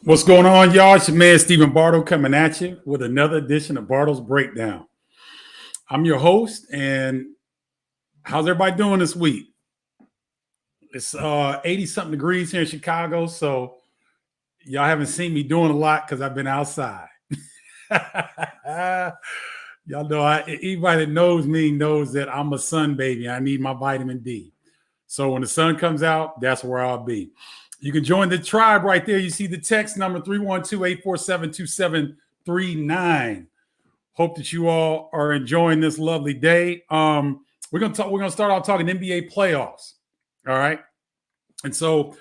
What's going on, y'all? It's your man, Stephen Bardo, coming at you with another edition of Bardo's Breakdown. I'm your host, and how's everybody doing this week? It's 80-something degrees here in Chicago, so y'all haven't seen me doing a lot because I've been outside. Y'all know, anybody that knows me knows that I'm a sun baby. I need my vitamin D. So when the sun comes out, that's where I'll be. You can join the tribe right there. You see the text number 312-847-2739. Hope that you all are enjoying this lovely day. We're gonna start off talking NBA playoffs. All right. And so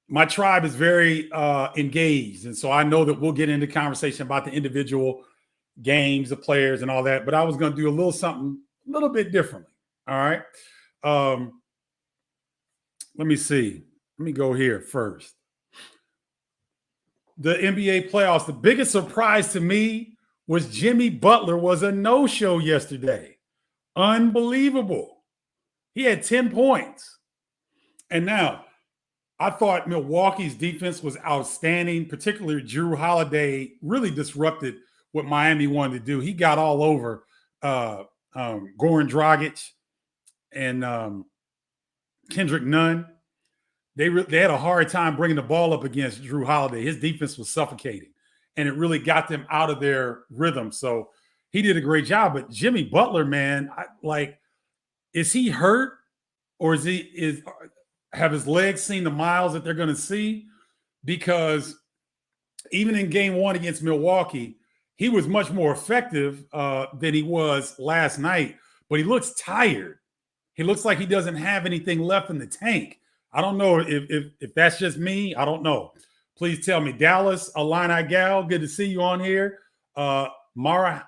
my tribe is very engaged. And so I know that we'll get into conversation about the individual games, the players, and all that. But I was going to do a little something a little bit differently. All right. Let me see. Let me go here first. The NBA playoffs. The biggest surprise to me was Jimmy Butler was a no-show yesterday. Unbelievable. He had 10 points. And now, I thought Milwaukee's defense was outstanding, particularly Jrue Holiday really disrupted what Miami wanted to do. He got all over Goran Dragic and Kendrick Nunn. They had a hard time bringing the ball up against Jrue Holiday. His defense was suffocating, and it really got them out of their rhythm. So he did a great job. But Jimmy Butler, man, is he hurt, or have his legs seen the miles that they're going to see? Because even in game one against Milwaukee, he was much more effective than he was last night, but he looks tired. He looks like he doesn't have anything left in the tank. I don't know if that's just me. I don't know. Please tell me. Dallas, Illini Gal, good to see you on here. Marheim,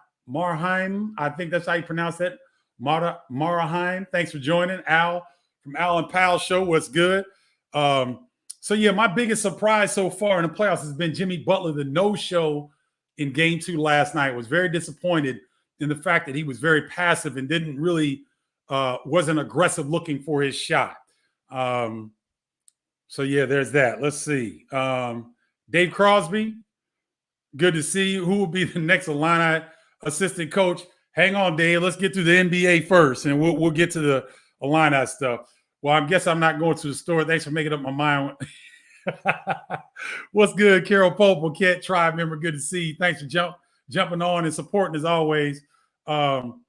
I think that's how you pronounce it. Marheim, thanks for joining. Al from Al and Pal Show, what's good? So yeah, my biggest surprise so far in the playoffs has been Jimmy Butler, the no-show in game 2 last night. Was very disappointed in the fact that he was very passive and didn't really wasn't aggressive looking for his shot. So yeah, there's that. Let's see. Dave Crosby, good to see you. Who will be the next Illini assistant coach? Hang on, Dave. Let's get through the NBA first, and we'll get to the Illini stuff. Well, I guess I'm not going to the store. Thanks for making up my mind. What's good, Carol Pope, Marquette Tribe member? Good to see you. Thanks for jumping on and supporting as always. Go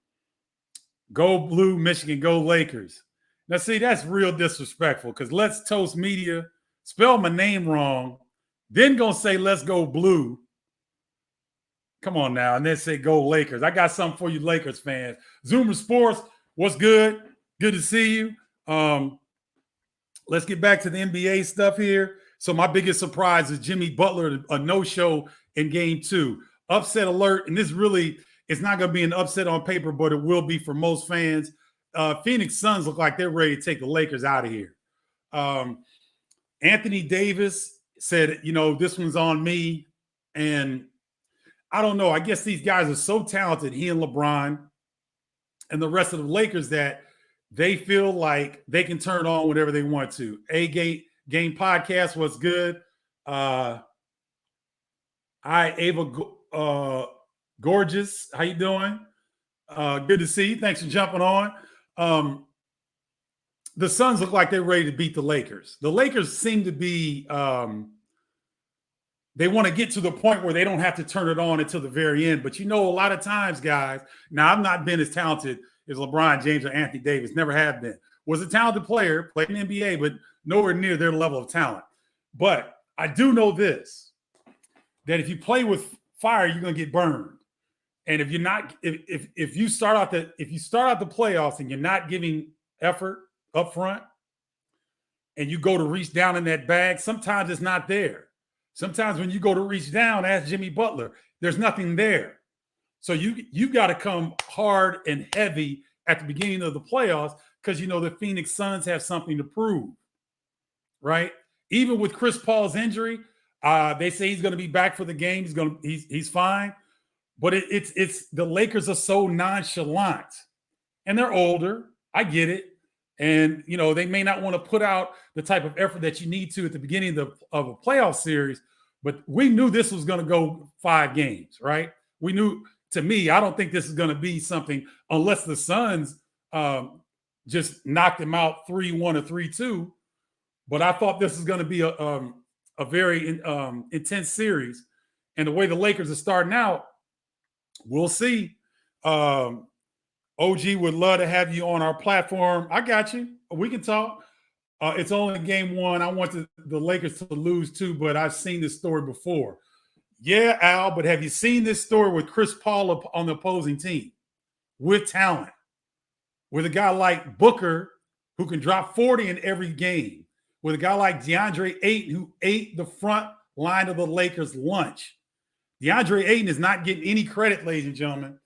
Blue, Michigan, go Lakers. Now, see, that's real disrespectful because Let's Toast Media spell my name wrong, then gonna say let's go Blue. Come on now, and then say go Lakers. I got something for you Lakers fans. Zoomer Sports, what's good? Good to see you. Let's get back to the NBA stuff here. So my biggest surprise is Jimmy Butler, a no-show in game 2. Upset alert, and this really is not going to be an upset on paper, but it will be for most fans. Phoenix Suns look like they're ready to take the Lakers out of here. Anthony Davis said, this one's on me. And I don't know. I guess these guys are so talented, he and LeBron and the rest of the Lakers, that they feel like they can turn on whatever they want to. Game podcast was good. Ava Gorgeous, how you doing? Good to see you. Thanks for jumping on. The Suns look like they're ready to beat the Lakers. The Lakers seem to be they want to get to the point where they don't have to turn it on until the very end. But a lot of times, guys, now I've not been as talented as LeBron James or Anthony Davis, never have been. Was a talented player, played in the NBA, but nowhere near their level of talent. But I do know this, that if you play with fire, you're going to get burned. And if you're not, if you start out the playoffs and you're not giving effort up front, and you go to reach down in that bag, sometimes it's not there. Sometimes when you go to reach down, ask Jimmy Butler, there's nothing there. So you got to come hard and heavy at the beginning of the playoffs because the Phoenix Suns have something to prove, right? Even with Chris Paul's injury, they say he's going to be back for the game. He's fine. But it's the Lakers are so nonchalant, and they're older. I get it. And, they may not want to put out the type of effort that you need to at the beginning of a playoff series, But we knew this was going to go 5 games, right? We knew, to me, I don't think this is going to be something unless the Suns just knocked them out 3-1 or 3-2. But I thought this was going to be a very intense series. And the way the Lakers are starting out, we'll see. OG would love to have you on our platform. I got you. We can talk. It's only game 1. I want the Lakers to lose too, but I've seen this story before. Yeah, Al, but have you seen this story with Chris Paul on the opposing team with talent? With a guy like Booker who can drop 40 in every game. With a guy like DeAndre Ayton who ate the front line of the Lakers' lunch. DeAndre Ayton is not getting any credit, ladies and gentlemen.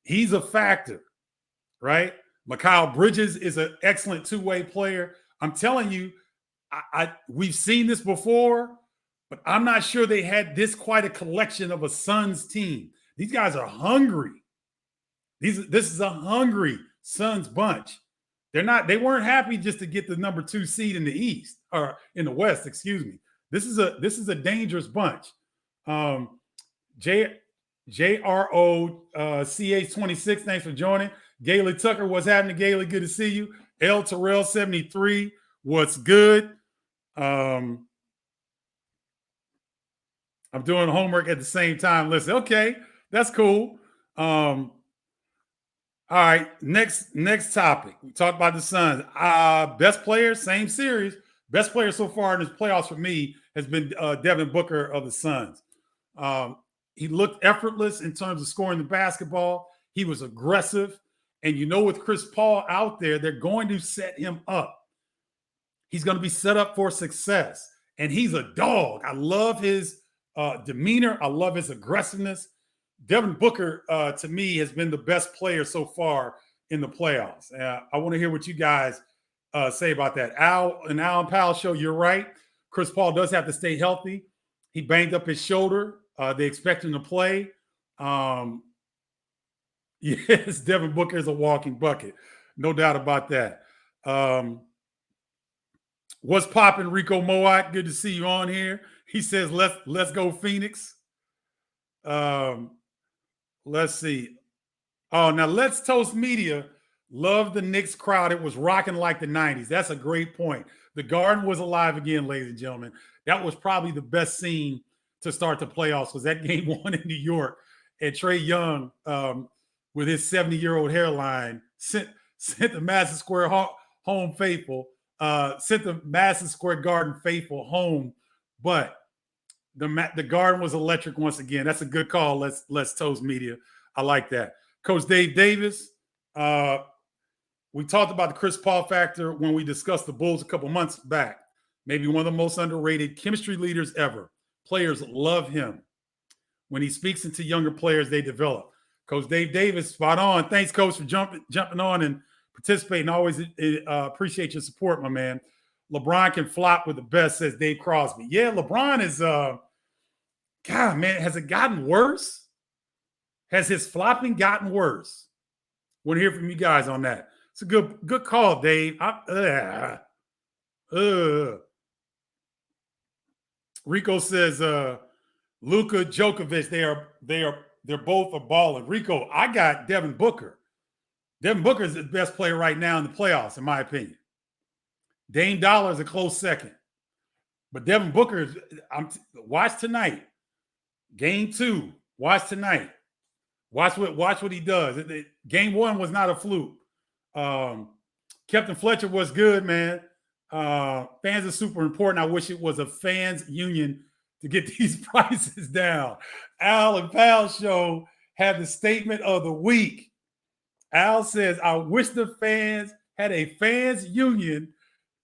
He's a factor, right? Mikal Bridges is an excellent two-way player. I'm telling you, we've seen this before, but I'm not sure they had this quite a collection of a Suns team. These guys are hungry. This is a hungry Suns bunch. They weren't happy just to get the number 2 seed in the East or in the West, excuse me. This is a dangerous bunch. JROCH26, thanks for joining. Gailey Tucker, what's happening, Gailey? Good to see you. L Terrell 73, what's good? I'm doing homework at the same time. Listen, okay, that's cool. All right, next topic. We talked about the Suns. Best player, same series. Best player so far in this playoffs for me has been Devin Booker of the Suns. He looked effortless in terms of scoring the basketball. He was aggressive. And you know, with Chris Paul out there, they're going to set him up. He's going to be set up for success. And he's a dog. I love his demeanor. I love his aggressiveness. Devin Booker, to me, has been the best player so far in the playoffs. I want to hear what you guys say about that. Al and Powell show, you're right. Chris Paul does have to stay healthy. He banged up his shoulder. They expect him to play. Yes, Devin Booker is a walking bucket. No doubt about that. What's popping, Rico Moat? Good to see you on here. He says, let's go, Phoenix. Let's see. Oh, now Let's Toast Media. Love the Knicks crowd. It was rocking like the 90s. That's a great point. The Garden was alive again, ladies and gentlemen. That was probably the best scene to start the playoffs, was that game 1 in New York. And Trae Young, with his 70-year-old hairline, sent the Madison Square home faithful, sent the Madison Square Garden faithful home. But the Garden was electric once again. That's a good call. Let's Toast Media. I like that. Coach Dave Davis, we talked about the Chris Paul factor when we discussed the Bulls a couple months back. Maybe one of the most underrated chemistry leaders ever. Players love him. When he speaks into younger players, they develop. Coach Dave Davis, spot on. Thanks, Coach, for jumping on and participating. Always appreciate your support, my man. LeBron can flop with the best, says Dave Crosby. Yeah, LeBron is, God, man, has it gotten worse? Has his flopping gotten worse? Want to hear from you guys on that. It's a good call, Dave. Rico says, Luka Djokovic, they're both a baller. Rico, I got Devin Booker. Devin Booker is the best player right now in the playoffs, in my opinion. Dame Dollar is a close second. But Devin Booker, watch tonight. Game 2, watch tonight. Watch what he does. Game 1 was not a fluke. Captain Fletcher was good, man. Fans are super important. I wish it was a fans union to get these prices down. Al and Pal show have the statement of the week. Al says, I wish the fans had a fans union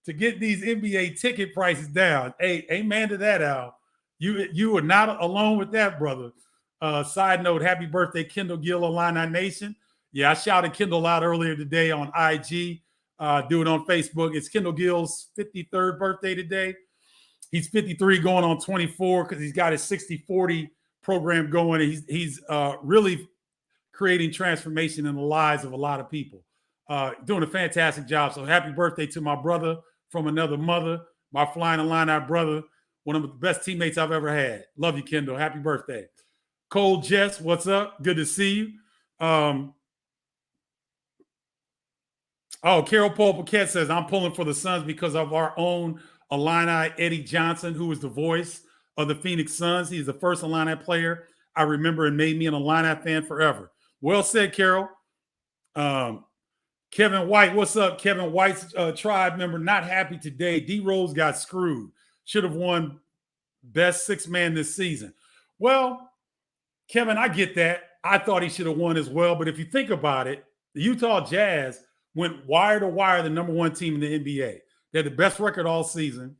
to get these NBA ticket prices down. Hey, amen to that, Al. You are not alone with that, brother. Side note, happy birthday, Kendall Gill, Illini Nation. Yeah, I shouted Kendall out earlier today on IG. Do it on Facebook. It's Kendall Gill's 53rd birthday today. He's 53 going on 24 because he's got his 60-40 program going. He's really creating transformation in the lives of a lot of people. Doing a fantastic job. So happy birthday to my brother from another mother, my Flying Illini brother. One of the best teammates I've ever had. Love you, Kendall. Happy birthday. Cole Jess, what's up? Good to see you. Carol Paul Paquette says, I'm pulling for the Suns because of our own Illini Eddie Johnson, who is the voice of the Phoenix Suns. He's the first Illini player I remember and made me an Illini fan forever. Well said, Carol. Kevin White, what's up? Kevin White's tribe member, not happy today. D Rose got screwed. Should have won best six man this season. Well, Kevin, I get that. I thought he should have won as well. But if you think about it, the Utah Jazz went wire to wire, the number one team in the NBA. They had the best record all season.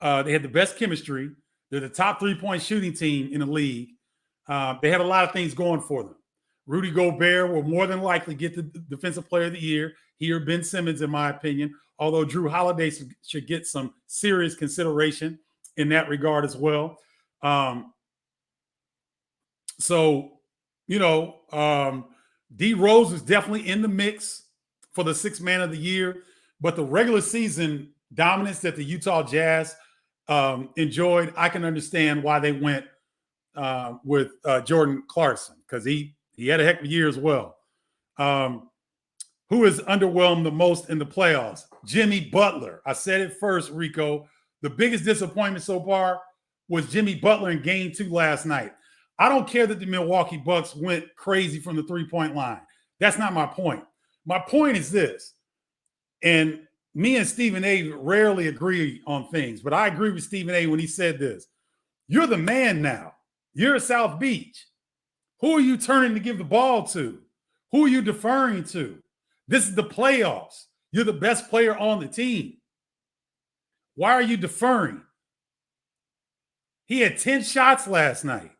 They had the best chemistry. They're the top three-point shooting team in the league. They had a lot of things going for them. Rudy Gobert will more than likely get the Defensive Player of the Year. He or Ben Simmons, in my opinion, although Drew Holiday should get some serious consideration in that regard as well. D Rose is definitely in the mix for the sixth man of the year, but the regular season dominance that the Utah Jazz enjoyed, I can understand why they went with Jordan Clarkson, because he had a heck of a year as well. Who has underwhelmed the most in the playoffs? Jimmy Butler. I said it first, Rico. The biggest disappointment so far was Jimmy Butler in game 2 last night. I don't care that the Milwaukee Bucks went crazy from the three-point line. That's not my point. My point is this, and me and Stephen A. rarely agree on things, but I agree with Stephen A. when he said this. You're the man now. You're at South Beach. Who are you turning to give the ball to? Who are you deferring to? This is the playoffs. You're the best player on the team. Why are you deferring? He had 10 shots last night.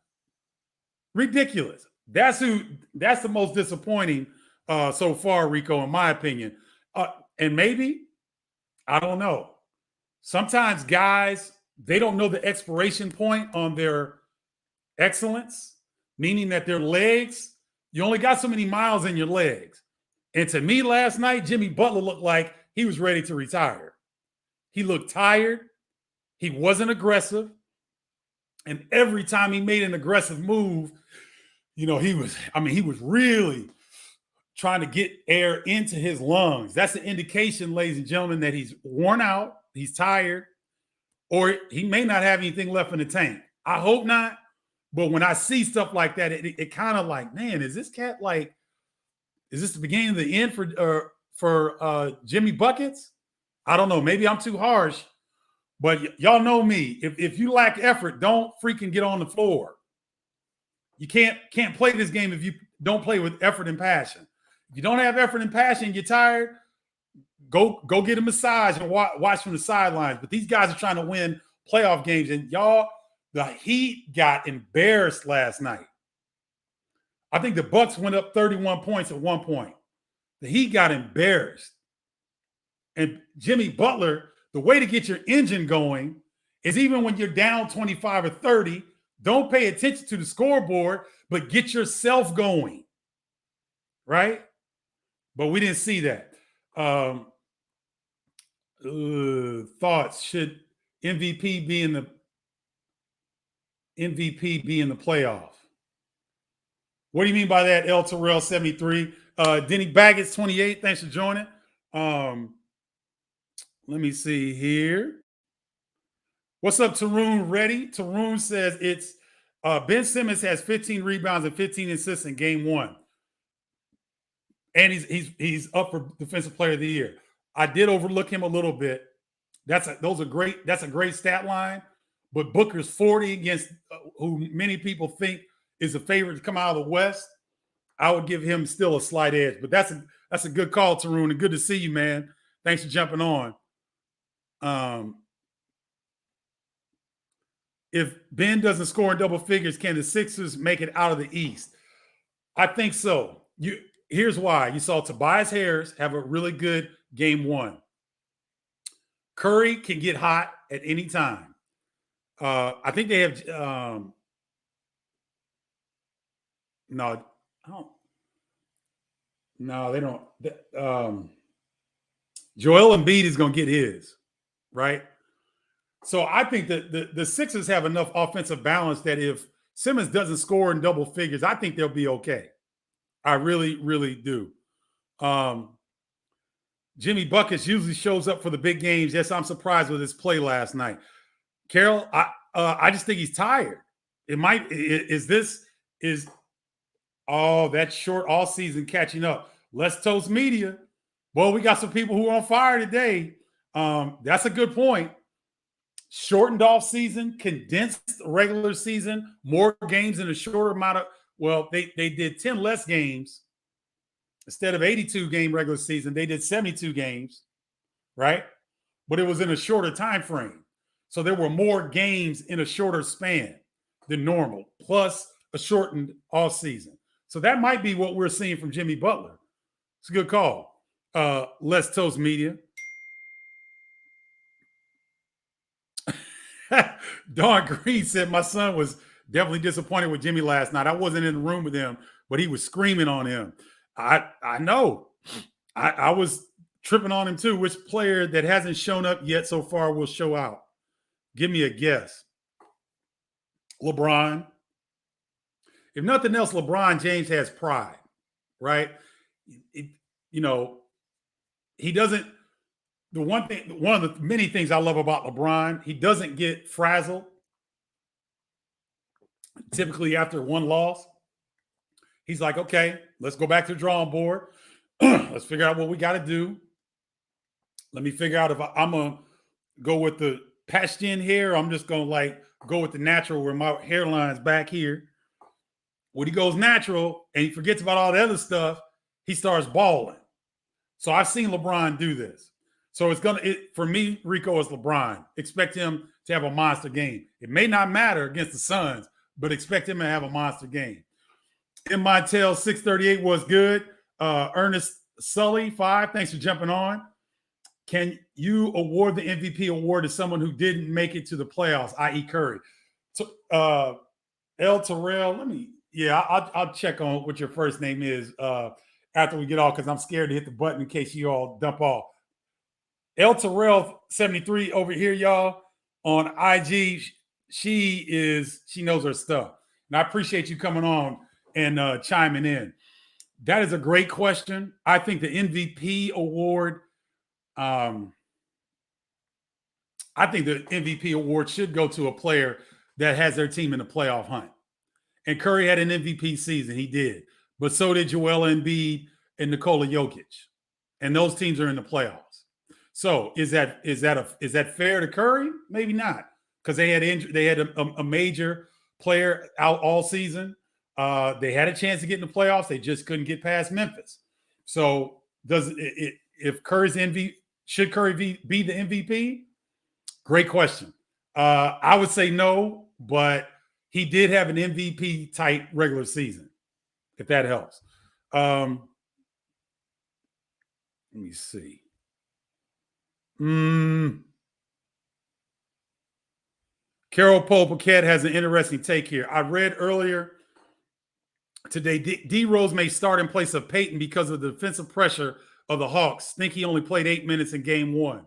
Ridiculous. That's the most disappointing so far, Rico, in my opinion. And maybe, I don't know. Sometimes guys, they don't know the expiration point on their excellence, meaning that their legs, you only got so many miles in your legs. And to me last night, Jimmy Butler looked like he was ready to retire. He looked tired. He wasn't aggressive. And every time he made an aggressive move, he was really trying to get air into his lungs. That's an indication, ladies and gentlemen, that he's worn out, he's tired, or he may not have anything left in the tank. I hope not. But when I see stuff like that, it kind of like, man, is this cat like, is this the beginning of the end for Jimmy Buckets? I don't know. Maybe I'm too harsh, but y'all know me. If you lack effort, don't freaking get on the floor. You can't play this game if you don't play with effort and passion. If you don't have effort and passion, you're tired, go get a massage and watch from the sidelines. But these guys are trying to win playoff games, and y'all, the Heat got embarrassed last night. I think the Bucks went up 31 points at one point. The Heat got embarrassed. And Jimmy Butler, the way to get your engine going is even when you're down 25 or 30, don't pay attention to the scoreboard, but get yourself going, right? But we didn't see that. Thoughts, should MVP be in the playoff? What do you mean by that, El Terrell 73? Denny Baggett's 28. Thanks for joining. Let me see here. What's up, Tarun? Ready? Tarun says it's Ben Simmons has 15 rebounds and 15 assists in game 1. And he's up for Defensive Player of the Year. I did overlook him a little bit. That's a great stat line. But Booker's 40 against who many people think is a favorite to come out of the West. I would give him still a slight edge. But that's a good call, Tarun, and good to see you, man. Thanks for jumping on. If Ben doesn't score in double figures, can the Sixers make it out of the East? I think so. Here's why. You saw Tobias Harris have a really good game 1. Curry can get hot at any time. I think they have no, they don't. Joel Embiid is going to get his, right? So I think that the Sixers have enough offensive balance that if Simmons doesn't score in double figures, I think they'll be okay. I really, really do. Jimmy Buckets usually shows up for the big games. Yes, I'm surprised with his play last night. Carol, I just think he's tired. It might is that short all season catching up. Let's Toast Media. Well, we got some people who are on fire today. That's a good point. Shortened off season, condensed regular season, more games in a shorter amount of. Well, they did 10 less games instead of 82 game regular season. They did 72 games, right? But it was in a shorter time frame, so there were more games in a shorter span than normal, plus a shortened off season. So that might be what we're seeing from Jimmy Butler. It's a good call. Let's Toast Media. Dawn Green said my son was definitely disappointed with Jimmy last night. I wasn't in the room with him, but he was screaming on him. I know. I was tripping on him too. Which player that hasn't shown up yet so far will show out? Give me a guess. LeBron. If nothing else, LeBron James has pride, right? He doesn't. One of the many things I love about LeBron, he doesn't get frazzled. Typically after one loss, he's like, okay, let's go back to the drawing board. Let's figure out what we got to do. Let me figure out if I'm going to go with the patched in hair. I'm just going to go with the natural where my hairline's back here. When he goes natural and he forgets about all the other stuff, he starts balling. So I've seen LeBron do this. So for me, Rico is LeBron. Expect him to have a monster game. It may not matter against the Suns, but expect him to have a monster game. In my tail, 638 was good. Ernest Sully, 5. Thanks for jumping on. Can you award the MVP award to someone who didn't make it to the playoffs, i.e. Curry? So, El Terrell, I'll check on what your first name is after we get off because I'm scared to hit the button in case you all dump off. El Terrell 73 over here, y'all, on IG. She knows her stuff. And I appreciate you coming on and chiming in. That is a great question. I think the MVP award, I think the MVP award should go to a player that has their team in the playoff hunt. And Curry had an MVP season. He did. But so did Joel Embiid and Nikola Jokic. And those teams are in the playoffs. So is that fair to Curry? Maybe not, because they had a major player out all season. They had a chance to get in the playoffs. They just couldn't get past Memphis. So if Curry's should Curry be the MVP? Great question. I would say no, but he did have an MVP type regular season, if that helps. Let me see. Carol Poe-Paquette has an interesting take here. I read earlier today, D Rose may start in place of Peyton because of the defensive pressure of the Hawks. Think he only played 8 minutes in game 1.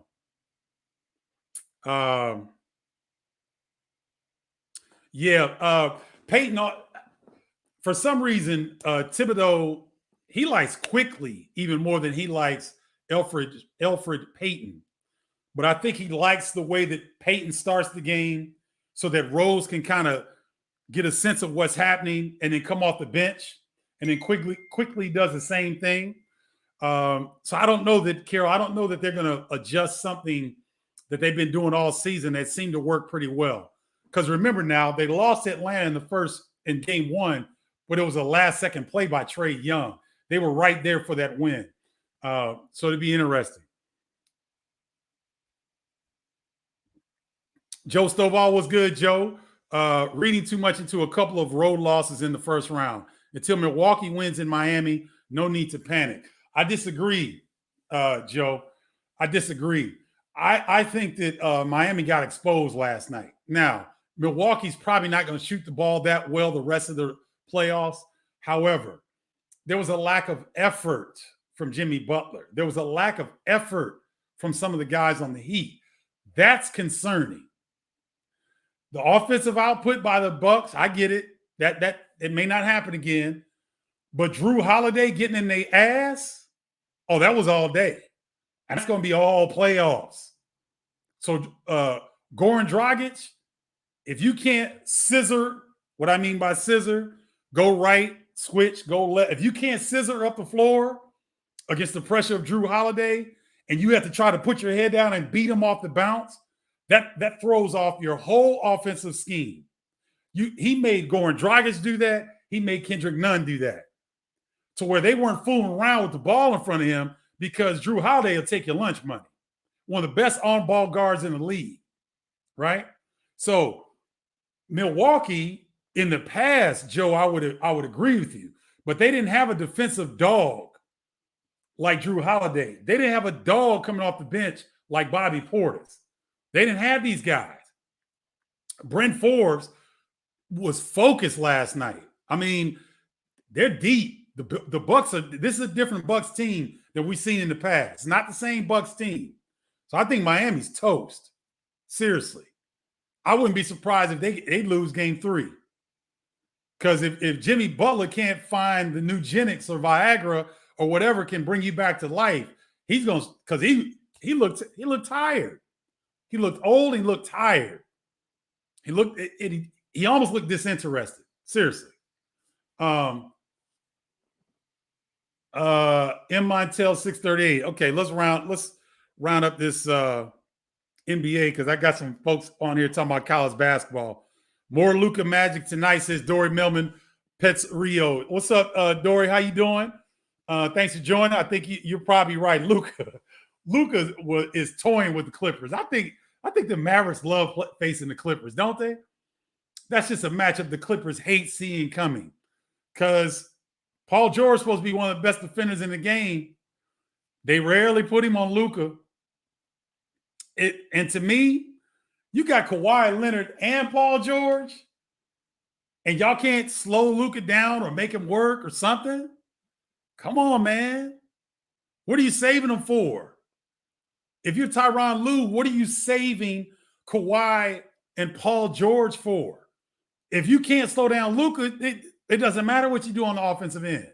Peyton, for some reason, Thibodeau, he likes Quickly even more than he likes Elfrid Payton. But I think he likes the way that Peyton starts the game so that Rose can kind of get a sense of what's happening and then come off the bench. And then quickly does the same thing. So I don't know that, Carol, I don't know that they're going to adjust something that they've been doing all season that seemed to work pretty well. Because remember now, they lost Atlanta in game 1, but it was a last-second play by Trae Young. They were right there for that win. So it'd be interesting. Joe Stovall was good, Joe. Reading too much into a couple of road losses in the first round. Until Milwaukee wins in Miami, no need to panic. I disagree, Joe. I disagree. I think that Miami got exposed last night. Now, Milwaukee's probably not going to shoot the ball that well the rest of the playoffs. However, there was a lack of effort from Jimmy Butler. There was a lack of effort from some of the guys on the Heat. That's concerning. The offensive output by the Bucks, I get it. That it may not happen again. But Drew Holiday getting in their ass, oh, that was all day. And that's going to be all playoffs. So Goran Dragic, if you can't scissor, what I mean by scissor, go right, switch, go left. If you can't scissor up the floor against the pressure of Drew Holiday, and you have to try to put your head down and beat him off the bounce, that throws off your whole offensive scheme. He made Goran Dragic do that. He made Kendrick Nunn do that. To where they weren't fooling around with the ball in front of him because Drew Holiday will take your lunch money. One of the best on-ball guards in the league, right? So Milwaukee, in the past, Joe, I would agree with you, but they didn't have a defensive dog like Drew Holiday. They didn't have a dog coming off the bench like Bobby Portis. They didn't have these guys. Brent Forbes was focused last night. I mean, they're deep. The Bucks this is a different Bucks team than we've seen in the past. It's not the same Bucks team. So I think Miami's toast. Seriously. I wouldn't be surprised if they lose game 3. Because if Jimmy Butler can't find the new Genix or Viagra or whatever can bring you back to life, he's going to, because he looked tired. He looked old, he looked tired. He almost looked disinterested. Seriously. M.I.N.T.L 638. Okay, let's round up this NBA because I got some folks on here talking about college basketball. More Luka Magic tonight, says Dory Melman Pets Rio. What's up, Dory? How you doing? Thanks for joining. I think you're probably right. Luka is toying with the Clippers. I think the Mavericks love facing the Clippers, don't they? That's just a matchup the Clippers hate seeing coming because Paul George is supposed to be one of the best defenders in the game. They rarely put him on Luka. And to me, you got Kawhi Leonard and Paul George, and y'all can't slow Luka down or make him work or something? Come on, man. What are you saving him for? If you're Tyronn Lue, what are you saving Kawhi and Paul George for? If you can't slow down Luka, it doesn't matter what you do on the offensive end.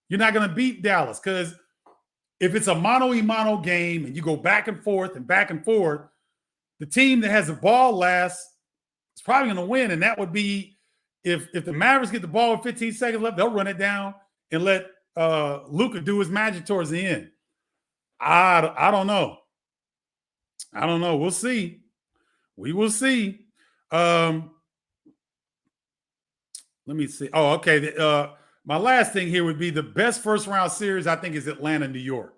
You're not going to beat Dallas because if it's a mano-a-mano game and you go back and forth, the team that has the ball last is probably going to win. And that would be if the Mavericks get the ball with 15 seconds left, they'll run it down and let Luka do his magic towards the end. I don't know. We'll see. We will see. Let me see. Oh, okay. My last thing here would be the best first-round series, I think, is Atlanta, New York.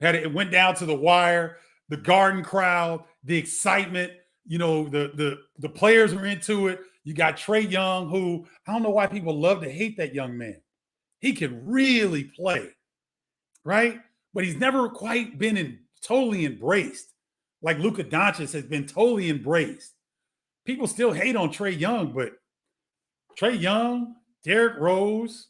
It went down to the wire, the Garden crowd, the excitement. You know, the players were into it. You got Trae Young, who I don't know why people love to hate that young man. He can really play, right? But he's never quite been totally embraced like Luka Doncic has been totally embraced. People still hate on Trae Young, but Trae Young, Derrick Rose,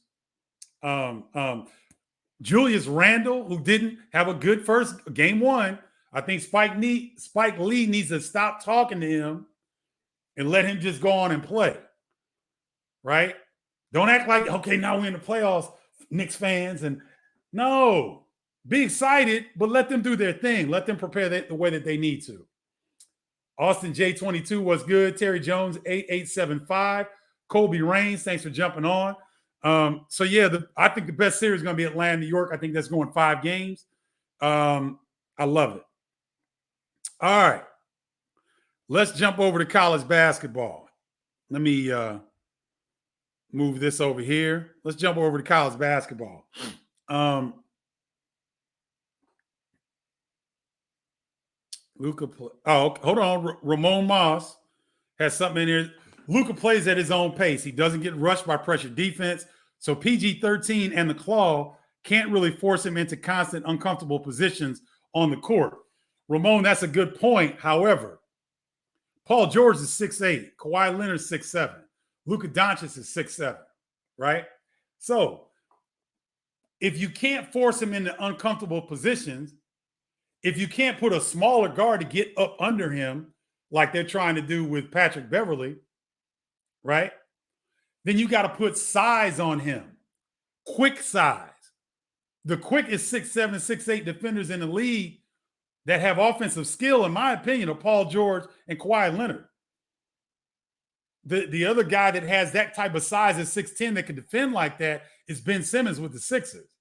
Julius Randle, who didn't have a good first game 1. I think Spike Lee needs to stop talking to him and let him just go on and play, right? Don't act like, okay, now we're in the playoffs, Knicks fans. And no, be excited, but let them do their thing. Let them prepare the way that they need to. Austin J22 was good. Terry Jones, 8875. Kobe Raines, thanks for jumping on. So, yeah, I think the best series is going to be Atlanta, New York. I think that's going 5 games. I love it. All right. Let's jump over to college basketball. Let me move this over here. Let's jump over to college basketball. Luka, hold on. Ramon Moss has something in here. Luka plays at his own pace. He doesn't get rushed by pressure defense. So PG-13 and the Claw can't really force him into constant uncomfortable positions on the court. Ramon, that's a good point. However, Paul George is 6'8". Kawhi Leonard is 6'7". Luka Doncic is 6'7", right? So if you can't force him into uncomfortable positions, if you can't put a smaller guard to get up under him like they're trying to do with Patrick Beverley, right? Then you got to put size on him, quick size. The quickest 6'7", 6'8" defenders in the league that have offensive skill, in my opinion, are Paul George and Kawhi Leonard. The other guy that has that type of size at 6'10" that can defend like that is Ben Simmons with the Sixers.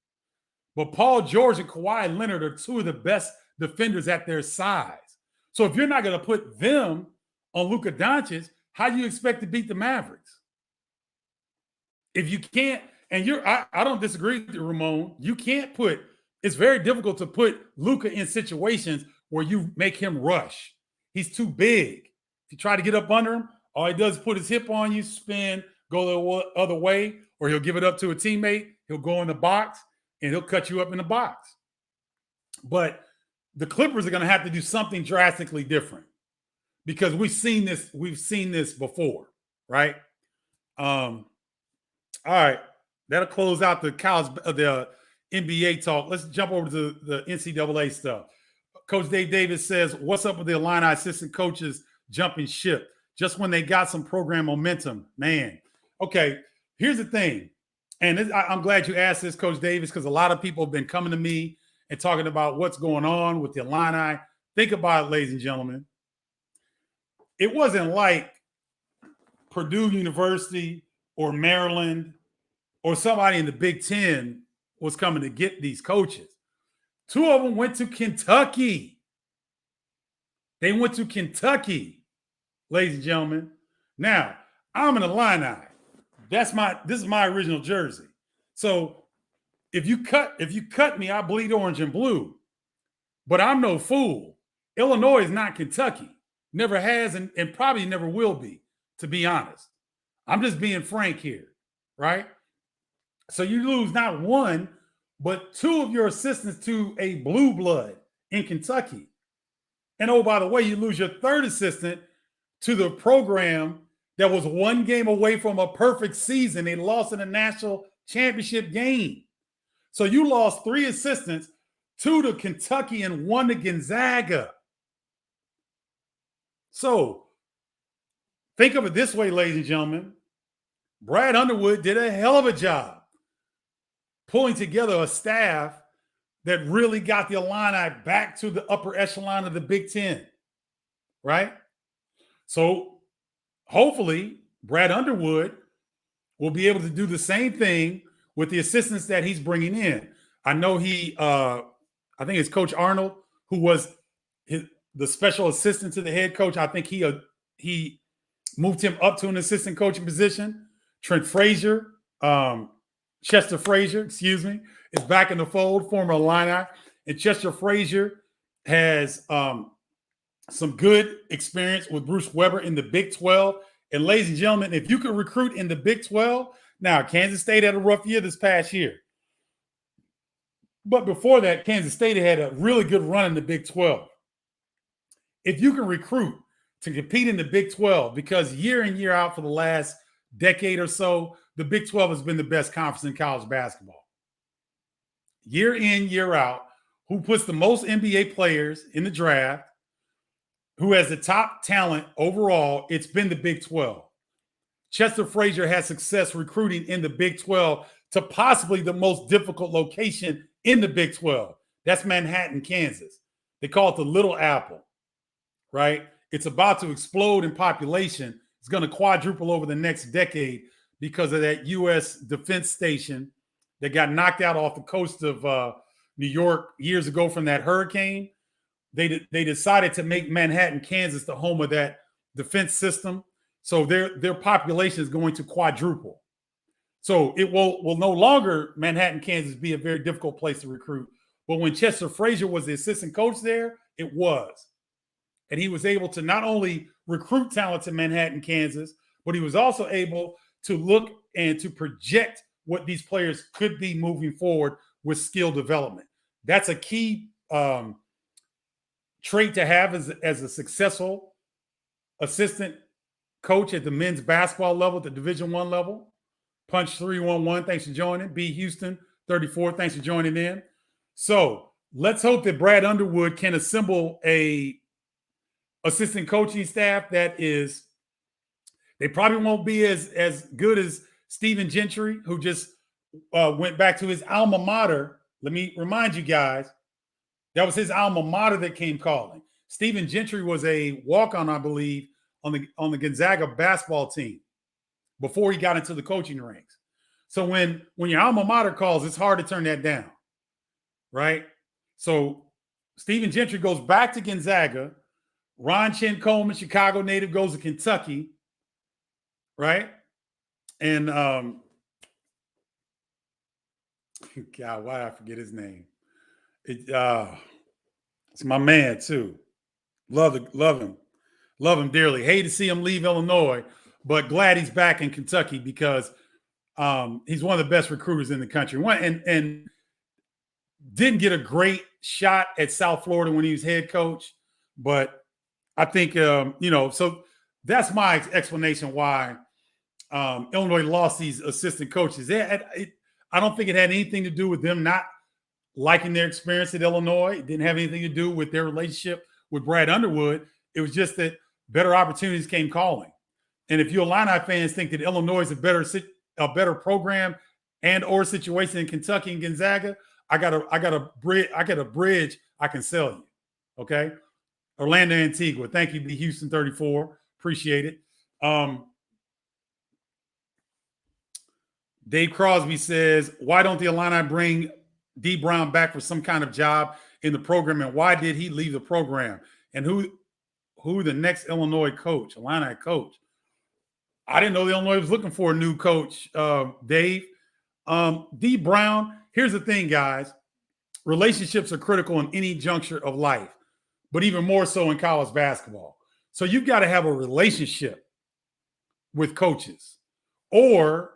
But Paul George and Kawhi Leonard are two of the best defenders at their size. So if you're not going to put them on Luka Doncic, how do you expect to beat the Mavericks? If you can't, and I don't disagree with you, Ramon. You can't put, it's very difficult to put Luka in situations where you make him rush. He's too big. If you try to get up under him, all he does is put his hip on you, spin, go the other way, or he'll give it up to a teammate. He'll go in the box, and he'll cut you up in the box. But the Clippers are going to have to do something drastically different because we've seen this before, right? All right, that'll close out the NBA talk. Let's jump over to the NCAA stuff. Coach Dave Davis says, "What's up with the Illini assistant coaches jumping ship just when they got some program momentum, man?" Okay, here's the thing, and I'm glad you asked this, Coach Davis, because a lot of people have been coming to me and talking about what's going on with the Illini. Think about it, ladies and gentlemen. It wasn't like Purdue University or Maryland or somebody in the Big Ten was coming to get these coaches. Two of them went to Kentucky. They went to Kentucky, ladies and gentlemen. Now, I'm an Illini. This is my original jersey. So if you cut me, I bleed orange and blue. But I'm no fool. Illinois is not Kentucky. Never has and probably never will be, to be honest. I'm just being frank here, right? So you lose not one, but two of your assistants to a blue blood in Kentucky. And oh, by the way, you lose your third assistant to the program that was one game away from a perfect season. They lost in a national championship game. So you lost three assistants, two to Kentucky and one to Gonzaga. So think of it this way, ladies and gentlemen. Brad Underwood did a hell of a job pulling together a staff that really got the Illini back to the upper echelon of the Big Ten, right? So hopefully Brad Underwood will be able to do the same thing with the assistants that he's bringing in. I know I think it's Coach Arnold, who was the special assistant to the head coach. I think he moved him up to an assistant coaching position. Trent Frazier, Chester Frazier, is back in the fold, former Illini. And Chester Frazier has some good experience with Bruce Weber in the Big 12. And ladies and gentlemen, if you could recruit in the Big 12, now Kansas State had a rough year this past year. But before that, Kansas State had a really good run in the Big 12. If you can recruit to compete in the Big 12, because year in, year out for the last decade or so, the Big 12 has been the best conference in college basketball. Year in, year out, who puts the most NBA players in the draft, who has the top talent overall, it's been the Big 12. Chester Frazier has success recruiting in the Big 12 to possibly the most difficult location in the Big 12. That's Manhattan, Kansas. They call it the Little Apple, right? It's about to explode in population. It's going to quadruple over the next decade because of that U.S. defense station that got knocked out off the coast of New York years ago from that hurricane. They decided to make Manhattan, Kansas, the home of that defense system. So their population is going to quadruple. So it will no longer, Manhattan, Kansas, be a very difficult place to recruit. But when Chester Frazier was the assistant coach there, it was. And he was able to not only recruit talent to Manhattan, Kansas, but he was also able to look and to project what these players could be moving forward with skill development. That's a key trait to have as a successful assistant coach at the men's basketball level, at the Division I level. Punch 311, thanks for joining. B. Houston 34, thanks for joining in. So let's hope that Brad Underwood can assemble a assistant coaching staff that is, they probably won't be as good as Stephen Gentry, who just went back to his alma mater. Let me remind you guys, that was his alma mater that came calling. Stephen Gentry was a walk-on, I believe, on the Gonzaga basketball team before he got into the coaching ranks. So when your alma mater calls, it's hard to turn that down, right? So Stephen Gentry goes back to Gonzaga. Ron Chen Coleman, Chicago native, goes to Kentucky, right? And God, why did I forget his name? It's my man too. Love him dearly. Hate to see him leave Illinois, but glad he's back in Kentucky because he's one of the best recruiters in the country. And didn't get a great shot at South Florida when he was head coach, but I think so that's my explanation why Illinois lost these assistant coaches. I don't think it had anything to do with them not liking their experience at Illinois. It didn't have anything to do with their relationship with Brad Underwood. It was just that better opportunities came calling. And if you Illini fans think that Illinois is a better program and or situation in Kentucky and Gonzaga, I got a bridge I can sell you. Okay. Orlando Antigua. Thank you, Houston 34. Appreciate it. Dave Crosby says, why don't the Illini bring D. Brown back for some kind of job in the program? And why did he leave the program? And who the next Illinois coach, Illini coach? I didn't know the Illinois was looking for a new coach, Dave. D. Brown, here's the thing, guys. Relationships are critical in any juncture of life, but even more so in college basketball. So you've got to have a relationship with coaches, or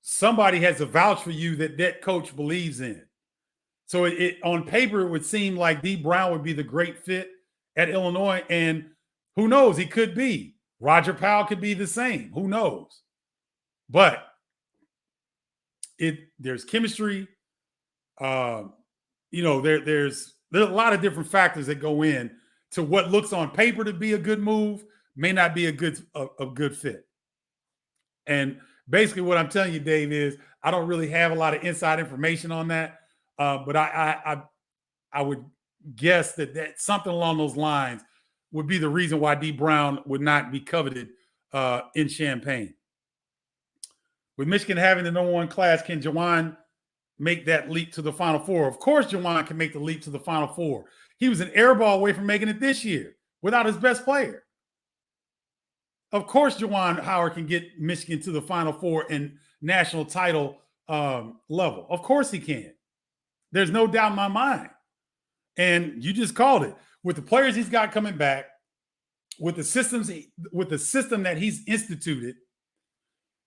somebody has to vouch for you that coach believes in. So it on paper, it would seem like D. Brown would be the great fit at Illinois. And who knows? He could be. Roger Powell could be the same. Who knows? But there's chemistry. There's a lot of different factors that go in to what looks on paper to be a good move may not be a good fit. And basically what I'm telling you, Dave, is I don't really have a lot of inside information on that. But I would guess that something along those lines would be the reason why D. Brown would not be coveted in Champaign. With Michigan having the number one class, can Juwan make that leap to the Final Four? Of course, Juwan can make the leap to the Final Four. He was an air ball away from making it this year without his best player. Of course, Juwan Howard can get Michigan to the Final Four and national title level. Of course he can. There's no doubt in my mind. And you just called it. With the players he's got coming back, with the system that he's instituted,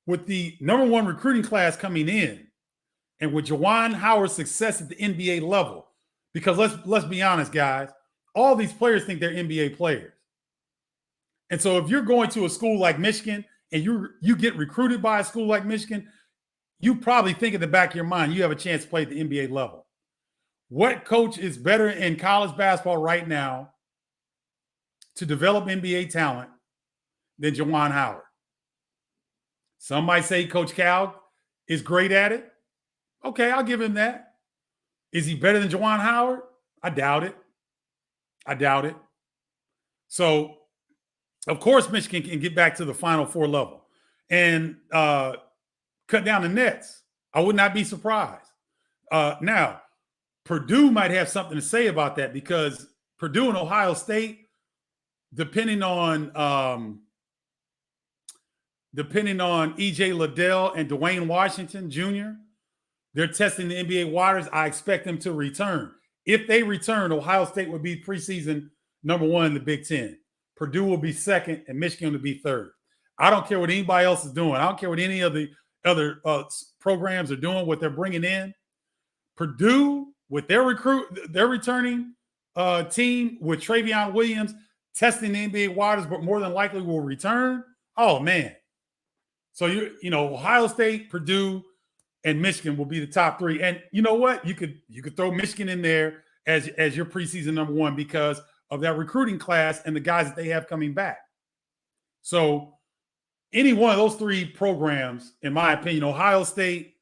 with the number one recruiting class coming in, and with Juwan Howard's success at the NBA level, because let's be honest, guys, all these players think they're NBA players. And so if you're going to a school like Michigan and you get recruited by a school like Michigan, you probably think in the back of your mind you have a chance to play at the NBA level. What coach is better in college basketball right now to develop NBA talent than Juwan Howard? Some might say Coach Cal is great at it. Okay, I'll give him that. Is he better than Juwan Howard? I doubt it. So, of course, Michigan can get back to the Final Four level and cut down the nets. I would not be surprised. Now, Purdue might have something to say about that, because Purdue and Ohio State, depending on E.J. Liddell and Dwayne Washington Jr., they're testing the NBA waters. I expect them to return. If they return, Ohio State would be preseason number one in the Big Ten. Purdue will be second, and Michigan will be third. I don't care what anybody else is doing. I don't care what any of the other programs are doing, what they're bringing in. Purdue, with their returning team, with Travion Williams testing the NBA waters, but more than likely will return. Oh, man. So, Ohio State, Purdue, and Michigan will be the top three. And you know what? You could throw Michigan in there as your preseason number one, because of that recruiting class and the guys that they have coming back. So any one of those three programs, in my opinion, Ohio State,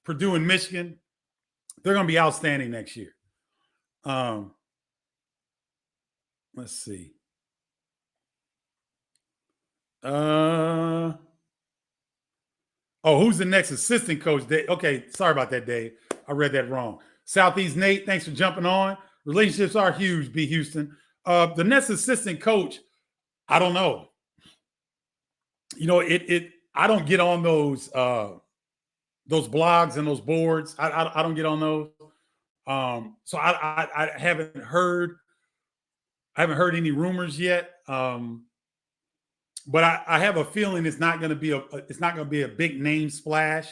Purdue, and Michigan, they're going to be outstanding next year. Let's see. Who's the next assistant coach? Okay, sorry about that, Dave. I read that wrong. Southeast Nate, thanks for jumping on. Relationships are huge, B. Houston. The next assistant coach, I don't know. I don't get on those blogs and those boards. I don't get on those. So I haven't heard any rumors yet. But I have a feeling it's not going to be a big name splash.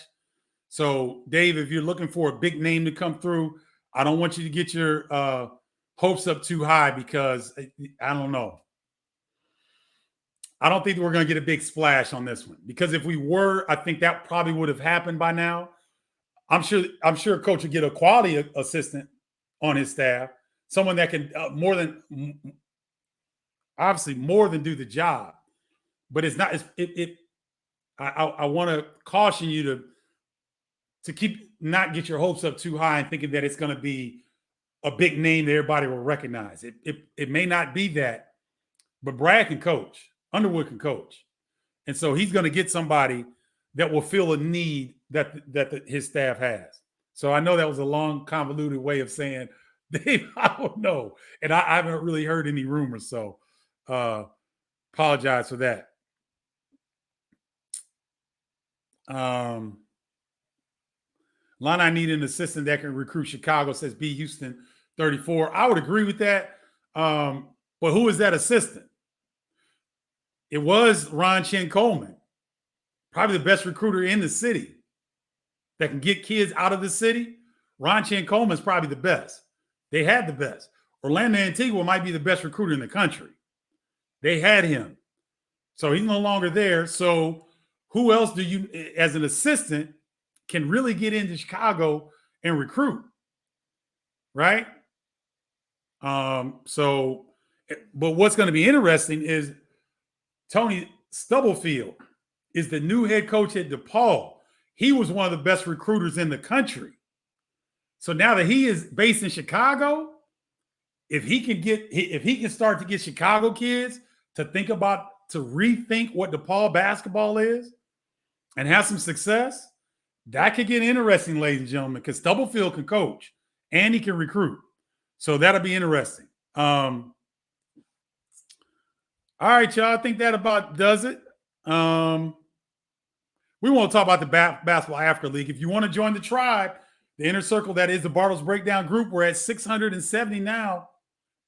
So Dave, if you're looking for a big name to come through, I don't want you to get your hopes up too high, because I don't know. I don't think we're going to get a big splash on this one, because if we were, I think that probably would have happened by now. I'm sure coach would get a quality assistant on his staff, someone that can more than do the job. But it's not. I want to caution you to not get your hopes up too high and thinking that it's going to be a big name that everybody will recognize. It may not be that, but Brad can coach. Underwood can coach, and so he's going to get somebody that will fill a need that his staff has. So I know that was a long, convoluted way of saying, Dave, I don't know, and I haven't really heard any rumors. So apologize for that. Lana, I need an assistant that can recruit Chicago, says B. Houston 34. I would agree with that. But who is that assistant? It was Ron Chen Coleman, probably the best recruiter in the city that can get kids out of the city. Ron Chen Coleman is probably the best. They had the best. Orlando Antigua might be the best recruiter in the country. They had him. So he's no longer there. So who else do you, as an assistant, can really get into Chicago and recruit? Right? But what's going to be interesting is Tony Stubblefield is the new head coach at DePaul. He was one of the best recruiters in the country. So now that he is based in Chicago, if he can start to get Chicago kids to rethink what DePaul basketball is and have some success, that could get interesting, ladies and gentlemen, because Stubblefield can coach and he can recruit. So that'll be interesting. All right, y'all. I think that about does it. We want to talk about the Basketball Africa League. If you want to join the tribe, the inner circle that is the Bardo's Breakdown group, we're at 670 now.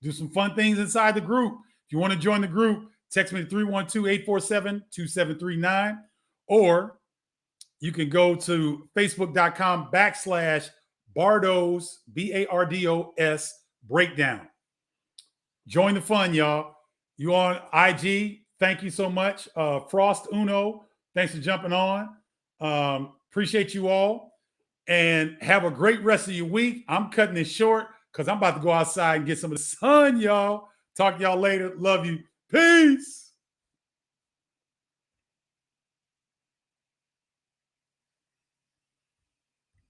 Do some fun things inside the group. If you want to join the group, text me to 312-847-2739, or you can go to facebook.com/Bardos, BARDOS Breakdown. Join the fun, y'all. You on IG, thank you so much. Frost Uno, thanks for jumping on. Appreciate you all. And have a great rest of your week. I'm cutting this short because I'm about to go outside and get some of the sun, y'all. Talk to y'all later. Love you. Peace.